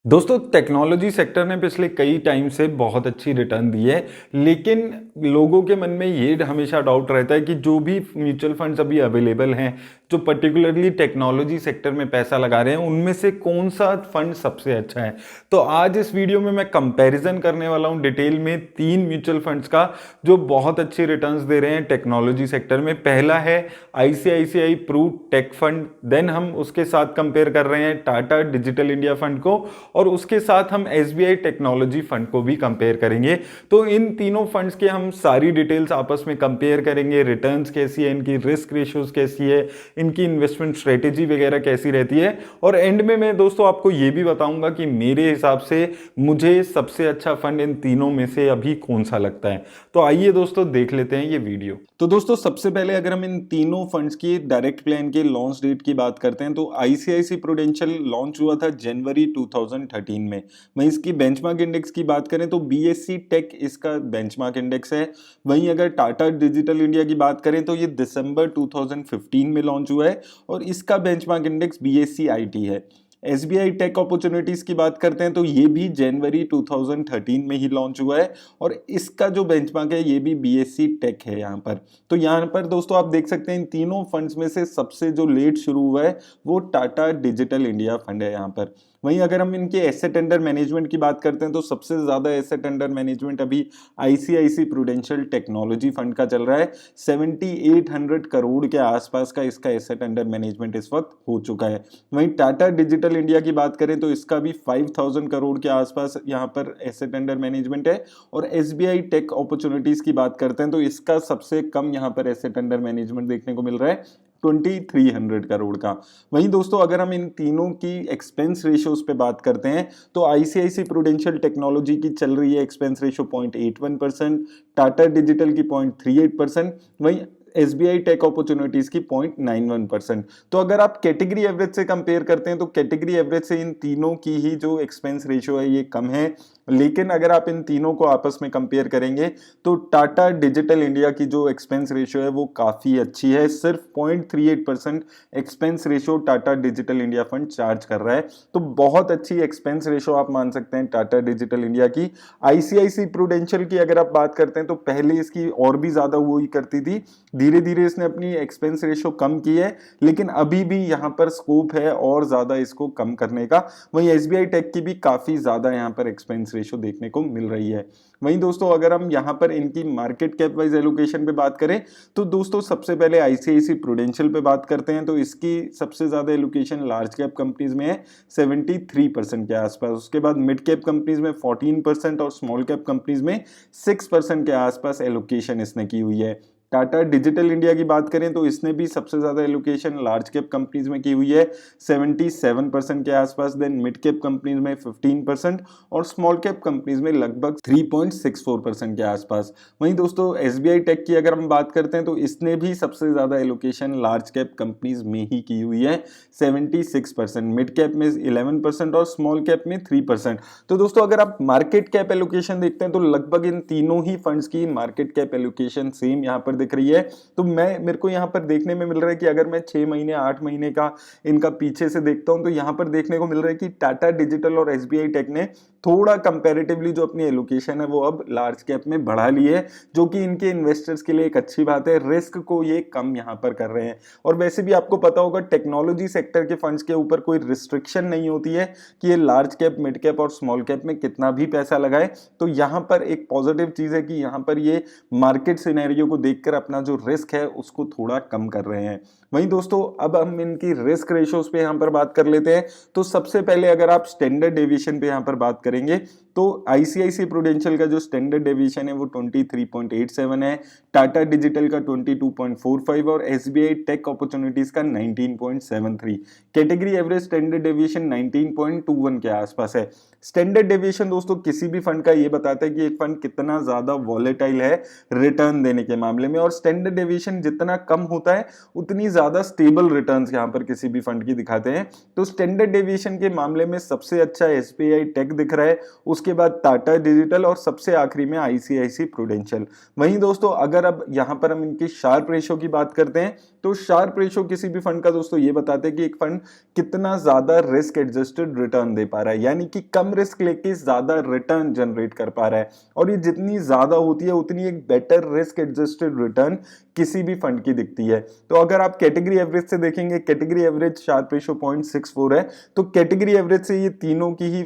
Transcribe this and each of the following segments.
दोस्तों technology sector ने पिछले कई टाइम से बहुत अच्छी रिटर्न दी है, लेकिन लोगों के मन में ये हमेशा डाउट रहता है कि जो भी म्यूचुअल फंड्स अभी अवेलेबल हैं, जो पर्टिकुलरली टेक्नोलॉजी सेक्टर में पैसा लगा रहे हैं, उनमें से कौन सा फंड सबसे अच्छा है। तो आज इस वीडियो में मैं कंपैरिजन करने वाला हूं डिटेल में 3 म्यूचुअल फंड्स का जो बहुत अच्छी रिटर्न्स दे रहे हैं टेक्नोलॉजी सेक्टर में। पहला है ICICI Pru tech fund, then हम उसके साथ कंपेयर कर रहे हैं टाटा डिजिटल इंडिया फंड को, और उसके साथ हम एसबीआई टेक्नोलॉजी फंड को भी कंपेयर करेंगे। तो इन तीनों फंड्स के हम सारी डिटेल्स आपस में कंपेयर करेंगे, रिटर्न्स कैसी है, इनकी रिस्क रेशियोज कैसी है, इनकी इन्वेस्टमेंट स्ट्रेटेजी वगैरह कैसी रहती है, और एंड में मैं दोस्तों आपको ये भी बताऊंगा कि मेरे हिसाब से मुझे सबसे अच्छा फंड इन तीनों में से अभी कौन सा लगता है। तो आइए दोस्तों देख लेते हैं ये वीडियो। तो दोस्तों सबसे पहले अगर हम इन तीनों फंड्स की डायरेक्ट प्लान के लॉन्च डेट की बात करते हैं तो आईसीआईसी प्रूडेंशियल लॉन्च हुआ था जनवरी 2013 में। वहीं इसकी बेंचमार्क इंडेक्स की बात करें तो बीएससी टेक इसका बेंचमार्क इंडेक्स है। वहीं अगर टाटा डिजिटल इंडिया की बात करें तो ये दिसंबर 2015 में लॉन्च हुआ है और इसका बेंचमार्क इंडेक्स बीएससी आईटी है। एसबीआई टेक अपॉर्चुनिटीज की बात करते हैं तो ये भी जनवरी 2013 में ही लॉन्च हुआ है और इसका जो बेंचमार्क है ये भी बीएससी टेक है यहाँ पर। तो यहाँ पर दोस्तों आप देख सकते हैं इन तीनों फंड्स में से सबसे जो लेट शुरू हुआ है वो टाटा डिजिटल इंडिया फंड है यहाँ पर। वहीं अगर हम इनके एसेट अंडर मैनेजमेंट की बात करते हैं तो सबसे ज्यादा एसेट अंडर मैनेजमेंट अभी आईसीआईसी प्रूडेंशियल टेक्नोलॉजी फंड का चल रहा है। 7800 करोड़ के आसपास का इसका एसेट अंडर मैनेजमेंट इस वक्त हो चुका है। वहीं टाटा डिजिटल इंडिया की बात करें तो इसका भी 5000 करोड़ के आसपास यहाँ पर एसेट अंडर मैनेजमेंट है। और एसबीआई टेक अपॉर्चुनिटीज की बात करते हैं तो इसका सबसे कम यहाँ पर एसेट अंडर मैनेजमेंट देखने को मिल रहा है 2300 करोड़ का। वहीं दोस्तों अगर हम इन तीनों की एक्सपेंस रेशियोज पे बात करते हैं तो आईसीआईसी प्रूडेंशियल टेक्नोलॉजी की चल रही है एक्सपेंस रेशियो 0.81%, टाटा डिजिटल की 0.38%, वहीं एसबीआई टेक अपॉर्चुनिटीज की 0.91%। तो अगर आप कैटेगरी एवरेज से कंपेयर करते हैं तो कैटेगरी एवरेज से इन तीनों की ही जो एक्सपेंस रेशियो है ये कम है। लेकिन अगर आप इन तीनों को आपस में कंपेयर करेंगे तो टाटा डिजिटल इंडिया की जो एक्सपेंस रेशियो है वो काफी अच्छी है। सिर्फ 0.38% expense ratio Tata digital India fund charge कर रहा है। तो बहुत अच्छी एक्सपेंस रेशियो आप मान सकते हैं टाटा डिजिटल इंडिया की। आईसीआईसी प्रूडेंशियल की अगर आप बात करते हैं तो पहले इसकी और भी ज्यादा हुई करती थी, धीरे धीरे इसने अपनी एक्सपेंस रेशियो कम की है, लेकिन अभी भी यहाँ पर स्कोप है और ज्यादा इसको कम करने का। वहीं एसबीआई टेक की भी काफी ज्यादा यहाँ पर एक्सपेंस रेशियो देखने को मिल रही है। वहीं दोस्तों अगर हम यहाँ पर इनकी मार्केट कैप वाइज एलोकेशन पे बात करें तो दोस्तों सबसे पहले आईसीआईसी प्रूडेंशियल पे बात करते हैं तो इसकी सबसे ज्यादा एलोकेशन लार्ज कैप कंपनीज में है 73% के आसपास। उसके बाद मिड कैप कंपनीज में 14% और स्मॉल कैप कंपनीज में 6% के आसपास एलोकेशन इसने की हुई है। टाटा डिजिटल इंडिया की बात करें तो इसने भी सबसे ज्यादा एलोकेशन लार्ज कैप कंपनीज में की हुई है 77% के आसपास, देन मिड कैप कंपनीज में 15% और स्मॉल कैप कंपनीज में लगभग 3.64% के आसपास। वहीं दोस्तों एसबीआई टेक की अगर हम बात करते हैं तो इसने भी सबसे ज्यादा एलोकेशन लार्ज कैप कंपनीज में ही की हुई है 76%, मिड कैप में 11% और स्मॉल कैप में 3%। तो दोस्तों अगर आप मार्केट कैप एलोकेशन देखते हैं तो लगभग इन तीनों ही फंड्स की मार्केट कैप एलोकेशन सेम यहाँ पर दिख रही है। तो मेरे को यहाँ पर देखने में मिल रहा है कि अगर मैं 6 महीने 8 महीने का इनका पीछे से देखता हूं तो यहाँ पर देखने को मिल रहा है कि टाटा डिजिटल और एसबीआई टेक ने थोड़ा कंपैरेटिवली जो अपनी एलोकेशन है वो अब लार्ज कैप में बढ़ा ली है, जो कि इनके इन्वेस्टर्स के लिए एक अच्छी बात है। रिस्क को ये कम यहाँ पर कर रहे हैं। और वैसे भी आपको पता होगा टेक्नोलॉजी सेक्टर के फंड्स के ऊपर कोई रिस्ट्रिक्शन नहीं होती है कि ये लार्ज कैप, मिड कैप और स्मॉल कैप में कितना भी पैसा लगाए। तो यहाँ पर एक पॉजिटिव चीज है कि यहाँ पर ये मार्केट सिनेरियो को देखकर अपना जो रिस्क है उसको थोड़ा कम कर रहे हैं। वहीं दोस्तों अब हम इनकी रिस्क रेशियोज पे यहाँ पर बात कर लेते हैं। तो सबसे पहले अगर आप स्टैंडर्ड डेविएशन पे यहाँ पर बात करेंगे तो आईसीआईसी प्रूडेंशियल का जो स्टैंडर्ड डेविएशन है वो 23.87 है, टाटा डिजिटल का 22.45 और एसबीआई टेक अपॉर्चुनिटीज का 19.73। कैटेगरी एवरेज स्टैंडर्ड डेविएशन 19.21 के आसपास है। स्टैंडर्ड डेविएशन दोस्तों किसी भी फंड का ये बताता है कि एक फंड कितना ज्यादा वॉलेटाइल है रिटर्न देने के मामले में, और स्टैंडर्ड डेविएशन जितना कम होता है उतनी ज्यादा स्टेबल रिटर्न्स यहाँ पर किसी भी फंड की दिखाते हैं। तो स्टैंडर्ड डेविएशन के मामले में सबसे अच्छा एसबीआई टेक दिख रहा है, उसके उसके बाद टाटा डिजिटल और सबसे आखिरी में आईसीआईसी प्रूडेंशियल। वहीं दोस्तों अगर अब यहाँ पर हम इनकी शार्प रेशो की बात करते हैं तो शार्प रेशो किसी भी फंड का दोस्तों ये बताते हैं कि एक फंड कितना ज्यादा रिस्क एडजस्टेड रिटर्न दे पा रहा है, यानी कि कम रिस्क लेके ज्यादा रिटर्न जनरेट कर पा रहा है। और ये जितनी ज्यादा होती है उतनी एक बेटर रिस्क एडजस्टेड रिटर्न किसी भी फंड की दिखती है। तो अगर आप कैटेगरी एवरेज से देखेंगे, कैटेगरी एवरेज शार्प रेशो 0.64 है, तो कैटेगरी एवरेज से ये तीनों की ही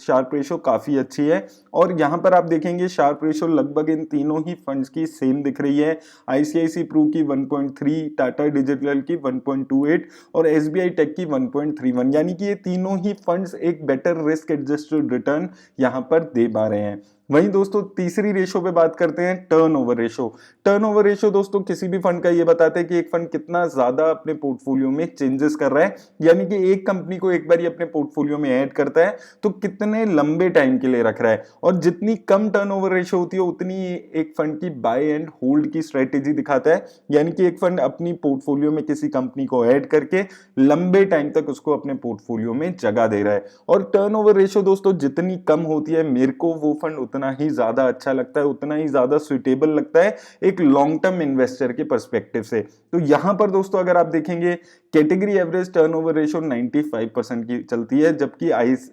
शार्प रेशो काफी अच्छी है। और यहां पर आप देखेंगे शार्प रेशो लगभग इन तीनों ही फंड्स की सेम दिख रही है। आईसीआईसी प्रू की 1.3, टाटा डिजिटल की 1.28 और एसबीआई टेक की 1.31, यानी कि ये तीनों ही फंड्स एक बेटर रिस्क एडजस्टेड रिटर्न यहां पर दे पा रहे हैं। वहीं दोस्तों तीसरी रेशो पे बात करते हैं, टर्नओवर रेशो। टर्नओवर रेशो दोस्तों किसी भी फंड का ये बताते हैं कि एक फंड कितना ज्यादा अपने पोर्टफोलियो में चेंजेस कर रहा है, यानी कि एक कंपनी को एक बार ही अपने पोर्टफोलियो में ऐड करता है तो कितने लंबे टाइम के लिए रख रहा है। और जितनी कम टर्नओवर रेशो होती है उतनी एक फंड की बाय एंड होल्ड की स्ट्रेटेजी दिखाता है, यानी कि एक फंड अपनी पोर्टफोलियो में किसी कंपनी को ऐड करके लंबे टाइम तक उसको अपने पोर्टफोलियो में जगह दे रहा है। और टर्नओवर रेशो दोस्तों जितनी कम होती है मेरे को वो फंड उतना ही ज्यादा अच्छा लगता है, उतना ही ज्यादा सुइटेबल लगता है एक लॉन्ग टर्म इन्वेस्टर के पर्सपेक्टिव से। तो यहां पर दोस्तों अगर आप देखेंगे कैटेगरी एवरेज टर्नओवर रेशो 95% की चलती है, जबकि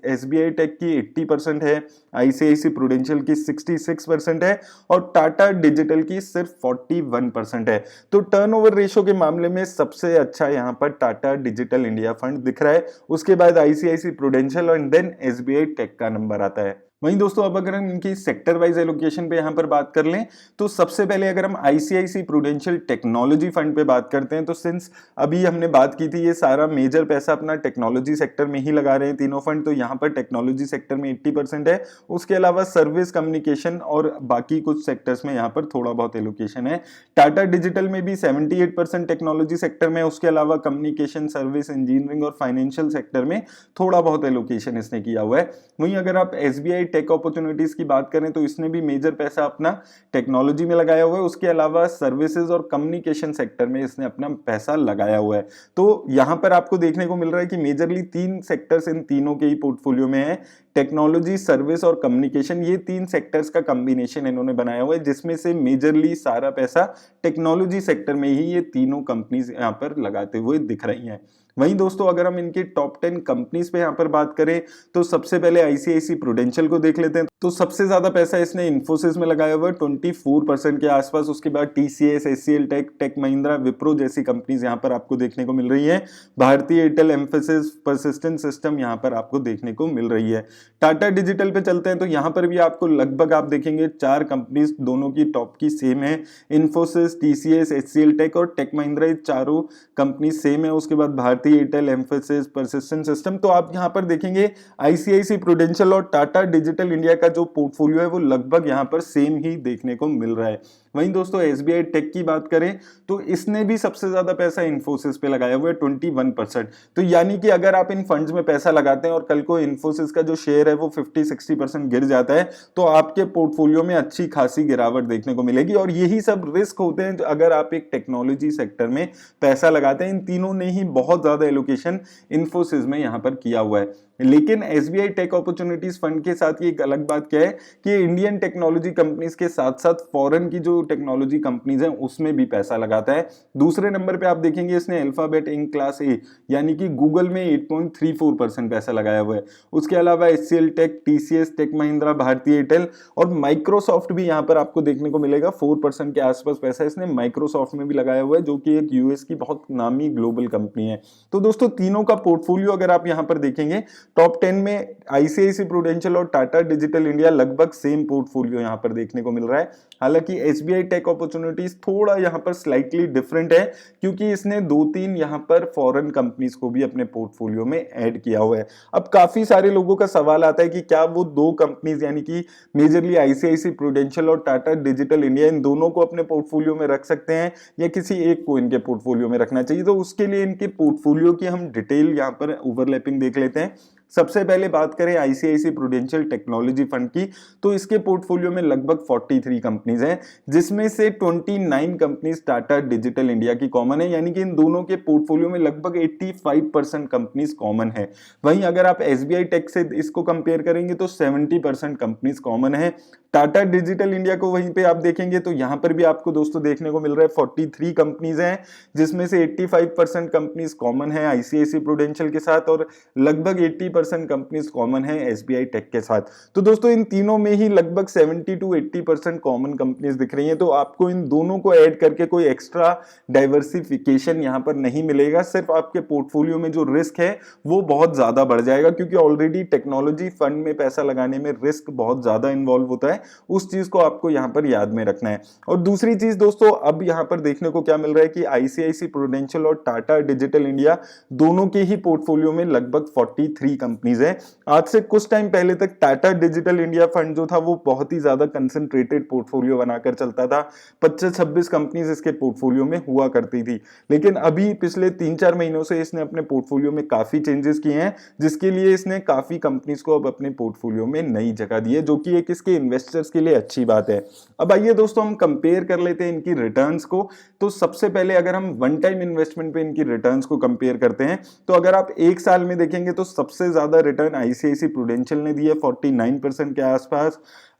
एसबीआई टेक की 80% है, आईसीआईसी प्रूडेंशियल की 66% है और टाटा डिजिटल की सिर्फ 41% है। तो टर्नओवर रेशो के मामले में सबसे अच्छा यहां पर टाटा डिजिटल इंडिया फंड दिख रहा है, उसके बाद आईसीआईसी प्रूडेंशियल और देन एसबीआई टेक का नंबर आता है। वहीं दोस्तों अब अगर हम इनकी सेक्टर वाइज एलोकेशन पे यहां पर बात कर लें तो सबसे पहले अगर हम आईसीआईसी प्रूडेंशियल टेक्नोलॉजी फंड पे बात करते हैं तो सिंस अभी हमने बात की थी ये सारा मेजर पैसा अपना टेक्नोलॉजी सेक्टर में ही लगा रहे हैं तीनों फंड, तो यहां पर टेक्नोलॉजी सेक्टर में 80% है, उसके अलावा सर्विस कम्युनिकेशन और बाकी कुछ सेक्टर्स में यहां पर थोड़ा बहुत एलोकेशन है। टाटा डिजिटल में भी 78% टेक्नोलॉजी सेक्टर में, उसके अलावा कम्युनिकेशन, सर्विस, इंजीनियरिंग और फाइनेंशियल सेक्टर में थोड़ा बहुत एलोकेशन इसने किया हुआ है। वहीं अगर आप एसबीआई टेक अपॉर्चुनिटीज की बात करें तो इसने भी मेजर पैसा अपना टेक्नोलॉजी में लगाया हुआ है, उसके अलावा सर्विसेज और कम्युनिकेशन सेक्टर में इसने अपना पैसा लगाया हुआ है। तो यहां पर आपको देखने को मिल रहा है कि मेजरली 3 सेक्टर्स इन तीनों के ही पोर्टफोलियो में है, टेक्नोलॉजी, सर्विस और कम्युनिकेशन। ये 3 सेक्टर्स का कॉम्बिनेशन इन्होंने बनाया हुआ है जिसमें से मेजरली सारा पैसा टेक्नोलॉजी सेक्टर में ही ये तीनों कंपनीज यहां पर लगाते हुए दिख रही हैं। वहीं दोस्तों अगर हम इनके टॉप 10 कंपनीज पे यहां पर बात करें तो सबसे पहले आईसीआईसी प्रूडेंशियल को देख लेते हैं। तो सबसे ज्यादा पैसा इसने इन्फोसिस में लगाया हुआ है 24% के आसपास, उसके बाद TCS, HCL tech, tech Mahindra, Wipro जैसी कंपनीज यहां पर आपको देखने को मिल रही है। भारतीय एयरटेल, एम्फेसिस, परसिस्टेंट सिस्टम यहां पर आपको देखने को मिल रही है। टाटा डिजिटल पे चलते हैं तो यहां पर भी आपको लगभग आप देखेंगे 4 कंपनीज दोनों की टॉप की सेम है, इन्फोसिस, टीसीएस, एचसीएल टेक और टेक महिंद्रा, ये चारों कंपनी सेम है। उसके बाद भारतीय एयरटेल, एम्फेसिस, परसिस्टेंट सिस्टम। तो आप यहां पर देखेंगे आईसीआईसी प्रूडेंशियल और टाटा डिजिटल इंडिया का जो पोर्टफोलियो है वो लगभग यहां पर सेम ही देखने को मिल रहा है। वहीं दोस्तों एसबीआई टेक की बात करें तो इसने भी सबसे ज्यादा पैसा इन्फोसिस पे लगाया हुआ है 21%। तो यानी कि अगर आप इन फंड्स में पैसा लगाते हैं और कल को इन्फोसिस का जो शेयर है वो 50-60% गिर जाता है तो आपके पोर्टफोलियो में अच्छी खासी गिरावट देखने को मिलेगी। और यही सब रिस्क होते हैं अगर आप एक टेक्नोलॉजी सेक्टर में पैसा लगाते हैं। इन तीनों ने ही बहुत ज्यादा एलोकेशन इन्फोसिस में यहां पर किया हुआ है। लेकिन एसबीआई टेक अपॉर्चुनिटीज फंड के साथ ये एक अलग बात क्या है कि इंडियन टेक्नोलॉजी कंपनीज के साथ साथ फॉरेन की जो टेक्नोलॉजी कंपनीज हैं उसमें भी पैसा लगाता है। दूसरे नंबर पे आप देखेंगे इसने अल्फाबेट इंक क्लास ए यानी कि गूगल में 8.34% पैसा लगाया हुआ है। उसके अलावा HCL tech, TCS, tech Mahindra, Bharti Airtel और माइक्रोसॉफ्ट भी यहां पर आपको देखने को मिलेगा। 4% के आसपास पैसा इसने माइक्रोसॉफ्ट में भी लगाया हुआ है जो कि एक यूएस की बहुत नामी ग्लोबल कंपनी है। तो दोस्तों तीनों का पोर्टफोलियो अगर आप यहां पर देखेंगे टॉप 10 में आईसीआईसी प्रूडेंशियल और टाटा डिजिटल इंडिया लगभग सेम पोर्टफोलियो यहां पर देखने को मिल रहा है। हालांकि एसबीआई टेक अपॉर्चुनिटीज थोड़ा यहां पर स्लाइटली डिफरेंट है क्योंकि इसने 2-3 यहां पर फॉरेन कंपनीज को भी अपने पोर्टफोलियो में ऐड किया हुआ है। अब काफी सारे लोगों का सवाल आता है कि क्या वो 2 कंपनीज यानी कि मेजरली आईसीआईसी प्रूडेंशियल और टाटा डिजिटल इंडिया इन दोनों को अपने पोर्टफोलियो में रख सकते हैं या किसी एक को इनके पोर्टफोलियो में रखना चाहिए। तो उसके लिए इनके पोर्टफोलियो की हम डिटेल यहां पर ओवरलैपिंग देख लेते हैं। सबसे पहले बात करें आईसीआईसी प्रूडेंशियल टेक्नोलॉजी फंड की, तो इसके पोर्टफोलियो में लगभग 43 कंपनीज हैं, जिसमें से 29 कंपनीज टाटा डिजिटल इंडिया की कॉमन है, यानी कि इन दोनों के पोर्टफोलियो में लगभग 85% कंपनीज कॉमन है। वहीं अगर आप एसबीआई टेक से इसको कंपेयर करेंगे तो 70% कंपनीज कॉमन है। टाटा डिजिटल इंडिया को वहीं पे आप देखेंगे तो यहां पर भी आपको दोस्तों देखने को मिल रहा है 43 कंपनीज हैं, जिसमें से 85% कंपनीज कॉमन है आईसीआईसी प्रूडेंशियल के साथ और लगभग 80% कंपनीज कॉमन है एसबीआई टेक के साथ। तो दोस्तों इन तीनों में ही लगभग 70 to 80% कॉमन कंपनीज दिख रही हैं, तो आपको इन दोनों को ऐड करके कोई एक्स्ट्रा डाइवर्सिफिकेशन यहां पर नहीं मिलेगा, सिर्फ आपके पोर्टफोलियो में जो रिस्क है वो बहुत ज्यादा बढ़ जाएगा, क्योंकि ऑलरेडी टेक्नोलॉजी फंड में पैसा लगाने में रिस्क बहुत ज्यादा इन्वॉल्व होता है, उस चीज को आपको यहां पर याद में रखना है। और दूसरी चीज दोस्तों, अब यहां पर देखने को क्या मिल रहा है कि आईसीआईसी प्रूडेंशियल और टाटा डिजिटल इंडिया दोनों के ही पोर्टफोलियो में लगभग 43 कंपनीज है। आज से कुछ टाइम पहले तक टाटा डिजिटल इंडिया फंड जो था वो बहुत ही ज्यादा कंसंट्रेटेड पोर्टफोलियो बनाकर चलता था, 25-26 कंपनीज इसके पोर्टफोलियो में हुआ करती थी, लेकिन अभी पिछले 3-4 महीनों से इसने अपने पोर्टफोलियो में काफी चेंजेस किए हैं, जिसके लिए इसने काफी कंपनीज को अब अपने पोर्टफोलियो में नई जगह दी है, जो कि एक इसके इन्वेस्टर्स के लिए अच्छी बात है। अब आइए दोस्तों हम कंपेयर कर लेते हैं इनकी रिटर्न्स को। तो सबसे पहले अगर हम वन टाइम इन्वेस्टमेंट पे इनकी रिटर्न्स को कंपेयर करते हैं, तो अगर आप एक साल में देखेंगे तो सबसे ज्यादा रिटर्न आईसीआईसी प्रूडेंशियल ने दी है 49% के आसपास,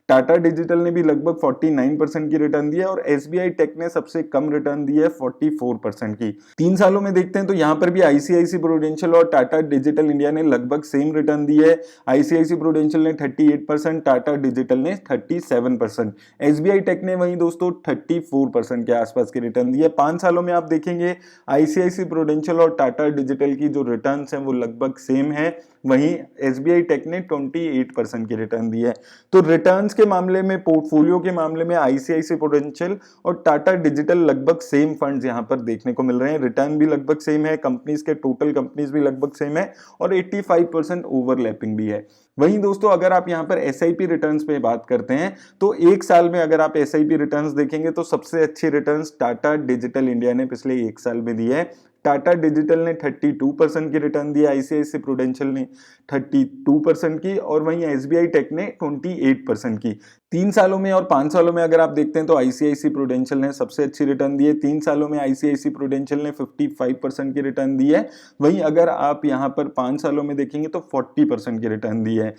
टाटा डिजिटल ने भी लगभग 49% की रिटर्न दी है और एसबीआई टेक ने सबसे कम रिटर्न दी है 44% की। 3 सालों में देखते हैं तो यहां पर भी आईसीआईसी प्रूडेंशियल और टाटा डिजिटल इंडिया ने लगभग सेम रिटर्न दी है। आईसीआईसी प्रूडेंशियल ने 38%, टाटा डिजिटल ने 37%, एसबीआई टेक ने वहीं दोस्तों 34% के आसपास की रिटर्न दी है। 5 सालों में आप देखेंगे आईसीआईसी प्रूडेंशियल और टाटा डिजिटल की जो रिटर्न है वो लगभग सेम है, वहीं एसबीआई टेक ने 28% की रिटर्न दी है। तो रिटर्न्स के मामले में, पोर्टफोलियो के मामले में आईसीआईसी प्रूडेंशियल और टाटा डिजिटल लगभग सेम फंड्स यहां पर देखने को मिल रहे हैं, रिटर्न भी लगभग सेम है, कंपनीज के टोटल कंपनीज भी लगभग सेम है और 85% ओवरलैपिंग भी है। वहीं दोस्तों अगर आप यहां पर एसआईपी रिटर्न्स पे बात करते हैं तो एक साल में अगर आप एसआईपी रिटर्न्स देखेंगे तो सबसे अच्छी रिटर्न्स टाटा डिजिटल इंडिया ने पिछले एक साल में दी है। टाटा डिजिटल ने 32% की रिटर्न दी, आईसीआईसी प्रूडेंशियल ने 32% की और वहीं एसबीआई टेक ने 28% की। 3 सालों में और 5 सालों में अगर आप देखते हैं तो आईसीआईसी प्रूडेंशियल ने सबसे अच्छी रिटर्न दी है। 3 सालों में आईसीआईसी प्रूडेंशियल ने 55% की रिटर्न दी है, वहीं अगर आप यहां पर 5 सालों में देखेंगे तो 40% की रिटर्न दी है।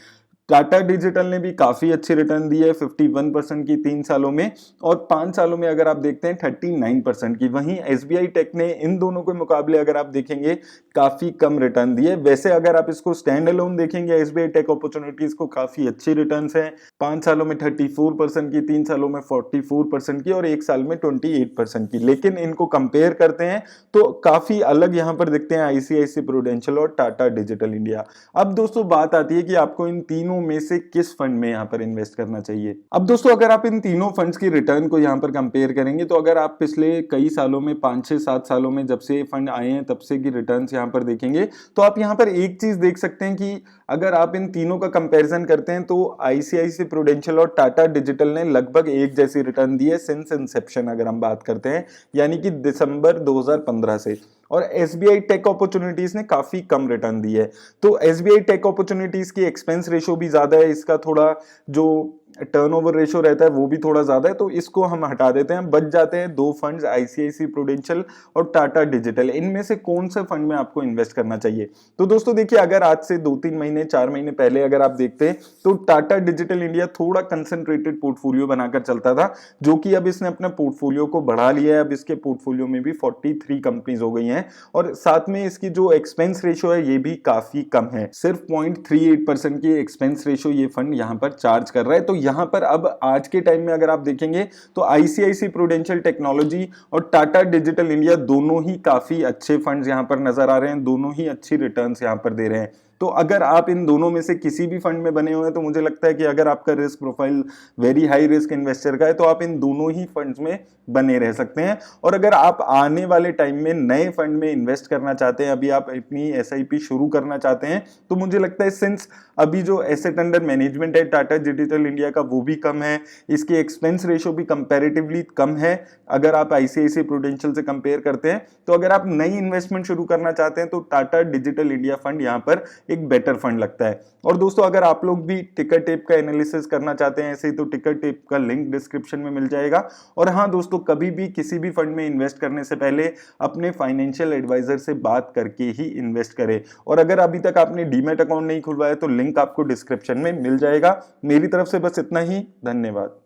टाटा डिजिटल ने भी काफी अच्छी रिटर्न दी है 51% की 3 सालों में, और 5 सालों में अगर आप देखते हैं 39% की। वहीं एसबीआई टेक ने इन दोनों के मुकाबले अगर आप देखेंगे काफी कम रिटर्न दी है। वैसे अगर आप इसको स्टैंड अलोन देखेंगे एसबीआई टेक अपॉर्चुनिटीज को काफी अच्छी रिटर्न्स हैं, 5 सालों में 34% की, 3 सालों में 44% की और 1 साल में 28% की। लेकिन इनको कंपेयर करते हैं तो काफी अलग यहां पर दिखते हैं आईसीआईसी प्रूडेंशियल और टाटा डिजिटल इंडिया। अब दोस्तों बात आती है कि आपको इन तीनों में से किस फंड में यहां पर इन्वेस्ट करना चाहिए। अब दोस्तों अगर आप इन तीनों फंड्स की रिटर्न को यहां पर कंपेयर करेंगे तो अगर आप पिछले कई सालों में 5-6-7 सालों में जब से ये फंड आए हैं तब से की रिटर्न्स यहां पर देखेंगे तो आप यहां पर एक चीज देख सकते हैं कि अगर आप इन तीनों का कंपैरिजन करते हैं तो आईसीआईसी प्रूडेंशियल और टाटा डिजिटल ने लगभग एक जैसी रिटर्न दी है सिंस इंसेप्शन अगर हम बात करते हैं, यानी कि दिसंबर 2015 से। और एसबीआई टेक अपॉर्चुनिटीज ने काफी कम रिटर्न दी है। तो एसबीआई टेक अपॉर्चुनिटीज की एक्सपेंस रेशियो भी ज्यादा है, इसका थोड़ा जो टर्नओवर रेशियो रहता है वो भी थोड़ा ज्यादा है, तो इसको हम हटा देते हैं। बच जाते हैं दो फंड्स आईसीआईसी प्रूडेंशियल और टाटा डिजिटल। इनमें से कौन से फंड में आपको इन्वेस्ट करना चाहिए? तो दोस्तों देखिए, अगर आज से 2-3 महीने 4 महीने पहले अगर आप देखते हैं तो टाटा डिजिटल इंडिया थोड़ा कंसंट्रेटेड पोर्टफोलियो बनाकर चलता था, जो कि अब इसने अपने पोर्टफोलियो को बढ़ा लिया है। अब इसके पोर्टफोलियो में भी 43 कंपनीज हो गई हैं और साथ में इसकी जो एक्सपेंस रेशियो है ये भी काफी कम है, सिर्फ 0.38% की एक्सपेंस रेशियो ये फंड यहां पर चार्ज कर रहा है। तो यहां पर अब आज के टाइम में अगर आप देखेंगे तो आईसीआईसी प्रूडेंशियल टेक्नोलॉजी और टाटा डिजिटल इंडिया दोनों ही काफी अच्छे फंड्स यहां पर नजर आ रहे हैं, दोनों ही अच्छी रिटर्न्स यहां पर दे रहे हैं। तो अगर आप इन दोनों में से किसी भी फंड में बने हुए हैं तो मुझे लगता है कि अगर आपका risk profile very high risk investor का है तो आप इन दोनों ही फंड्स में बने रह सकते हैं। और अगर आप आने वाले टाइम में नए फंड में इन्वेस्ट करना चाहते हैं, अभी आप अपनी एसआईपी शुरू करना चाहते हैं, तो मुझे लगता है सिंस अभी जो एसेट अंडर मैनेजमेंट है टाटा डिजिटल इंडिया का वो भी कम है, इसकी एक्सपेंस रेशियो भी कंपैरेटिवली कम है अगर आप आईसीआईसी प्रूडेंशियल से कंपेयर करते हैं, तो अगर आप नई इन्वेस्टमेंट शुरू करना चाहते हैं तो टाटा डिजिटल इंडिया फंड यहां पर एक बेटर फंड लगता है। और दोस्तों अगर आप लोग भी टिकर टेप का एनालिसिस करना चाहते हैं ऐसे ही, तो टिकर टेप का लिंक डिस्क्रिप्शन में मिल जाएगा। और हाँ दोस्तों, कभी भी किसी भी फंड में इन्वेस्ट करने से पहले अपने फाइनेंशियल एडवाइजर से बात करके ही इन्वेस्ट करें। और अगर अभी तक आपने डीमैट अकाउंट नहीं खुलवाया तो लिंक आपको डिस्क्रिप्शन में मिल जाएगा। मेरी तरफ से बस इतना ही, धन्यवाद।